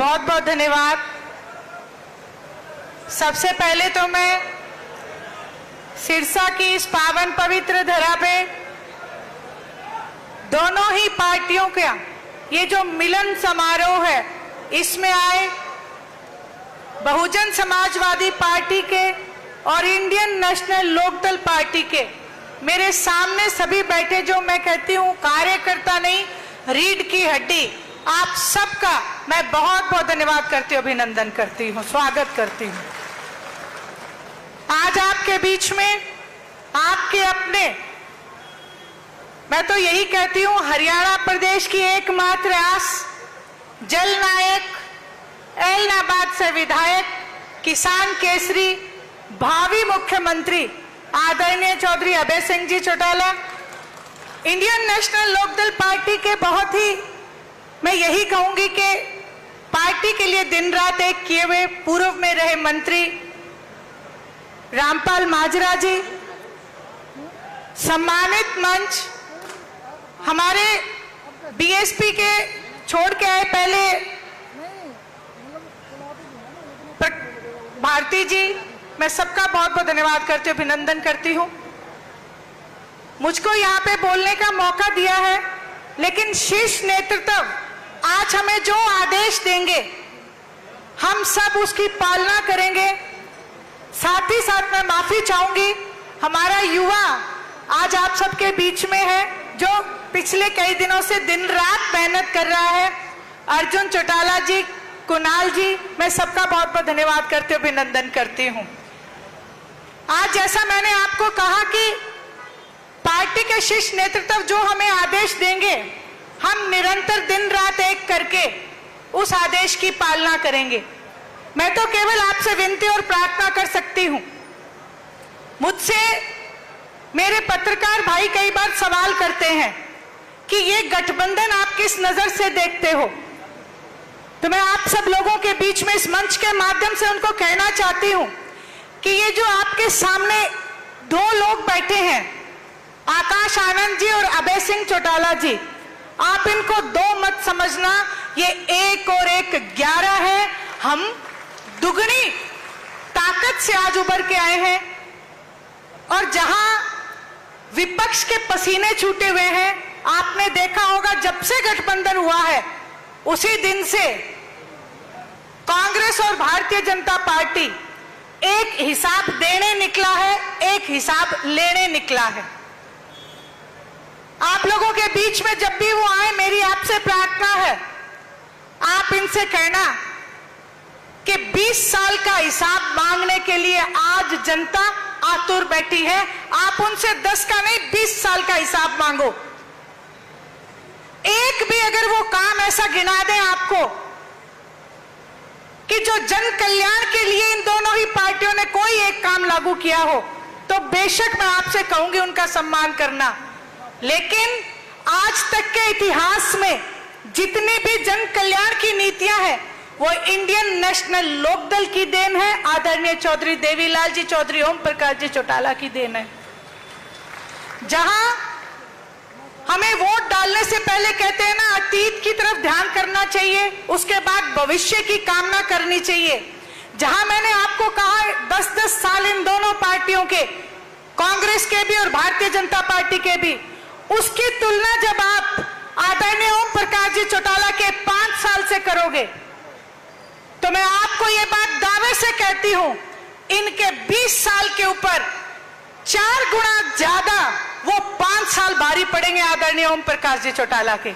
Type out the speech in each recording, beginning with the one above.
बहुत बहुत धन्यवाद। सबसे पहले तो मैं सिरसा की इस पावन पवित्र धरा पे दोनों ही पार्टियों का ये जो मिलन समारोह है, इसमें आए बहुजन समाजवादी पार्टी के और इंडियन नेशनल लोकदल पार्टी के मेरे सामने सभी बैठे, जो मैं कहती हूँ कार्यकर्ता नहीं रीढ़ की हड्डी, आप सबका मैं बहुत बहुत धन्यवाद करती हूँ, अभिनंदन करती हूँ, स्वागत करती हूँ। आज आपके बीच में आपके अपने, मैं तो यही कहती हूँ, हरियाणा प्रदेश की एकमात्र आस, जल नायक, एलनाबाद से विधायक, किसान केसरी, भावी मुख्यमंत्री आदरणीय Chaudhary Abhay Singh ji Chautala, Indian national Lok Dal party के बहुत ही, मैं यही कहूंगी कि पार्टी के लिए दिन रात एक किए हुए पूर्व में रहे मंत्री रामपाल माजरा जी, सम्मानित मंच हमारे बीएसपी के छोड़ के आए पहले भारती जी, मैं सबका बहुत बहुत धन्यवाद करती हूँ, अभिनंदन करती हूँ। मुझको यहाँ पे बोलने का मौका दिया है, लेकिन शीर्ष नेतृत्व आज हमें जो आदेश देंगे हम सब उसकी पालना करेंगे। साथ ही साथ मैं माफी चाहूंगी, हमारा युवा आज आप सबके बीच में है, जो पिछले कई दिनों से दिन रात मेहनत कर रहा है। अर्जुन चौटाला जी, कुणाल जी, मैं सबका बहुत बहुत धन्यवाद करती हूँ, अभिनंदन करती हूँ। आज जैसा मैंने आपको कहा कि पार्टी के शीर्ष नेतृत्व जो हमें आदेश देंगे, हम निरंतर दिन रात एक करके उस आदेश की पालना करेंगे। मैं तो केवल आपसे विनती और प्रार्थना कर सकती हूं। मुझसे मेरे पत्रकार भाई कई बार सवाल करते हैं कि ये गठबंधन आप किस नजर से देखते हो, तो मैं आप सब लोगों के बीच में इस मंच के माध्यम से उनको कहना चाहती हूं कि ये जो आपके सामने दो लोग बैठे हैं, आकाश आनंद जी और अभय सिंह चौटाला जी, आप इनको दो मत समझना, ये 1 और 1 11 है। हम दुगनी ताकत से आज उभर के आए हैं, और जहां विपक्ष के पसीने छूटे हुए हैं, आपने देखा होगा जब से गठबंधन हुआ है उसी दिन से कांग्रेस और भारतीय जनता पार्टी एक हिसाब देने निकला है, एक हिसाब लेने निकला है। आप लोगों के बीच में जब भी वो आए, मेरी आपसे प्रार्थना है, आप इनसे कहना कि 20 साल का हिसाब मांगने के लिए आज जनता आतुर बैठी है। आप उनसे 10 का नहीं 20 साल का हिसाब मांगो। एक भी अगर वो काम ऐसा गिना दें आपको कि जो जन कल्याण के लिए इन दोनों ही पार्टियों ने कोई एक काम लागू किया हो, तो बेशक मैं आपसे कहूंगी उनका सम्मान करना। लेकिन आज तक के इतिहास में जितनी भी जन कल्याण की नीतियां हैं, वो इंडियन नेशनल लोकदल की देन है, आदरणीय चौधरी देवीलाल जी, चौधरी ओम प्रकाश जी चौटाला की देन है। जहां हमें वोट डालने से पहले कहते हैं ना, अतीत की तरफ ध्यान करना चाहिए, उसके बाद भविष्य की कामना करनी चाहिए। जहां मैंने आपको कहा 10-10 साल इन दोनों पार्टियों के, कांग्रेस के भी और भारतीय जनता पार्टी के भी, उसकी तुलना जब आप आदरणीय ओम प्रकाश जी चौटाला के 5 साल से करोगे, तो मैं आपको ये बात दावे से कहती हूं, इनके 20 साल के ऊपर 4 गुना ज्यादा वो 5 साल भारी पड़ेंगे आदरणीय ओम प्रकाश जी चौटाला के।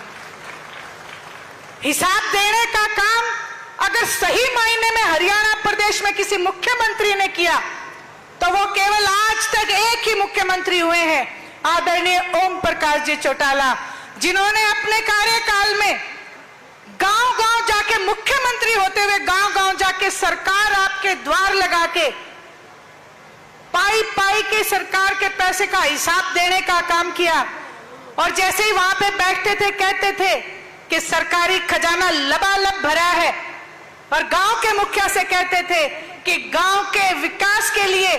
हिसाब देने का काम अगर सही मायने में हरियाणा प्रदेश में किसी मुख्यमंत्री ने किया, तो वो केवल आज तक एक ही मुख्यमंत्री हुए हैं, आदरणीय ओम प्रकाश जी चौटाला, जिन्होंने अपने कार्यकाल में गांव-गांव जाके, मुख्यमंत्री होते हुए गांव-गांव जाके सरकार आपके द्वार लगा के पाई के सरकार के पैसे का हिसाब देने का काम किया। और जैसे ही वहां पे बैठते थे, कहते थे कि सरकारी खजाना लबालब भरा है, और गांव के मुखिया से कहते थे कि गांव के विकास के लिए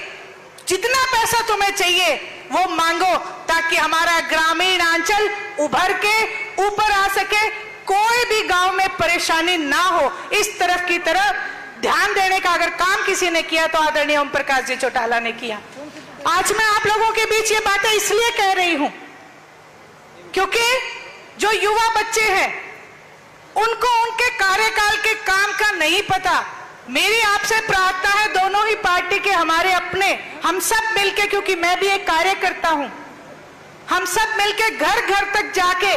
जितना पैसा तुम्हें चाहिए वो मांगो, ताकि हमारा ग्रामीण अंचल उभर के ऊपर आ सके। कोई भी गांव में परेशानी ना हो, इस तरफ की तरफ ध्यान देने का अगर काम किसी ने किया तो आदरणीय ओम प्रकाश जी चौटाला ने किया। आज मैं आप लोगों के बीच ये बातें इसलिए कह रही हूं क्योंकि जो युवा बच्चे हैं उनको उनके कार्यकाल के काम का नहीं पता। मेरी आपसे प्रार्थना है, दोनों ही पार्टी के हमारे अपने, हम सब मिलके, क्योंकि मैं भी एक कार्यकर्ता हूं, हम सब मिलके घर घर तक जाके,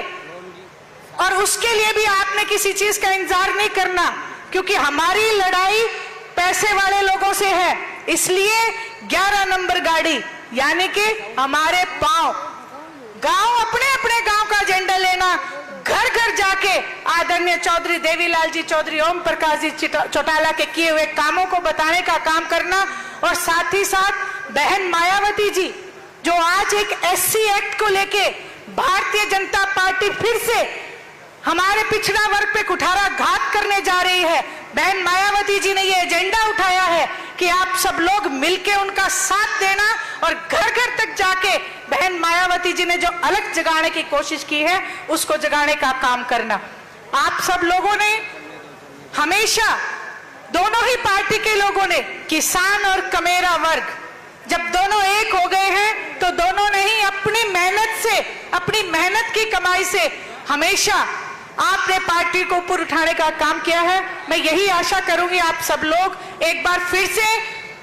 और उसके लिए भी आपने किसी चीज का इंतजार नहीं करना, क्योंकि हमारी लड़ाई पैसे वाले लोगों से है। इसलिए 11 नंबर गाड़ी यानी कि हमारे पांव, गांव अपने अपने गांव का एजेंडा लेना, घर घर जाके आदरणीय चौधरी देवीलाल जी चौधरी, ओम प्रकाश जी चौटाला के किए हुए कामों को बताने का काम करना, और साथ ही साथ बहन मायावती जी जो आज एक SC एक्ट को लेके भारतीय जनता पार्टी फिर से हमारे पिछड़ा वर्ग पे कुठाराघात करने जा रही है, बहन मायावती जी ने ये एजेंडा उठाया है कि आप सब लोग मिलके उनका साथ देना, और घर घर तक जाके बहन मायावती जी ने जो अलग जगाने की कोशिश की है उसको जगाने का काम करना। आप सब लोगों ने हमेशा, दोनों ही पार्टी के लोगों ने, किसान और कमेरा वर्ग, जब दोनों एक हो गए हैं तो दोनों ने ही अपनी मेहनत से, अपनी मेहनत की कमाई से हमेशा आपने पार्टी को ऊपर उठाने का काम किया है। मैं यही आशा करूंगी आप सब लोग एक बार फिर से,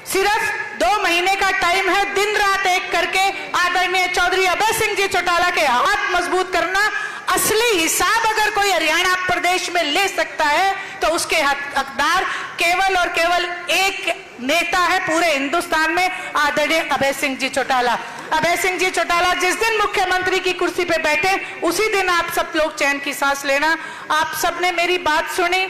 सिर्फ 2 महीने का टाइम है, दिन रात एक करके आदरणीय चौधरी अभय सिंह जी चौटाला के हाथ मजबूत करना। असली हिसाब अगर कोई हरियाणा प्रदेश में ले सकता है तो उसके हकदार केवल और केवल एक नेता है पूरे हिंदुस्तान में, आदरणीय अभय सिंह जी चौटाला। अभय सिंह जी चौटाला जिस दिन मुख्यमंत्री की कुर्सी पे बैठे उसी दिन आप सब लोग चैन की सांस लेना। आप सबने मेरी बात सुनी,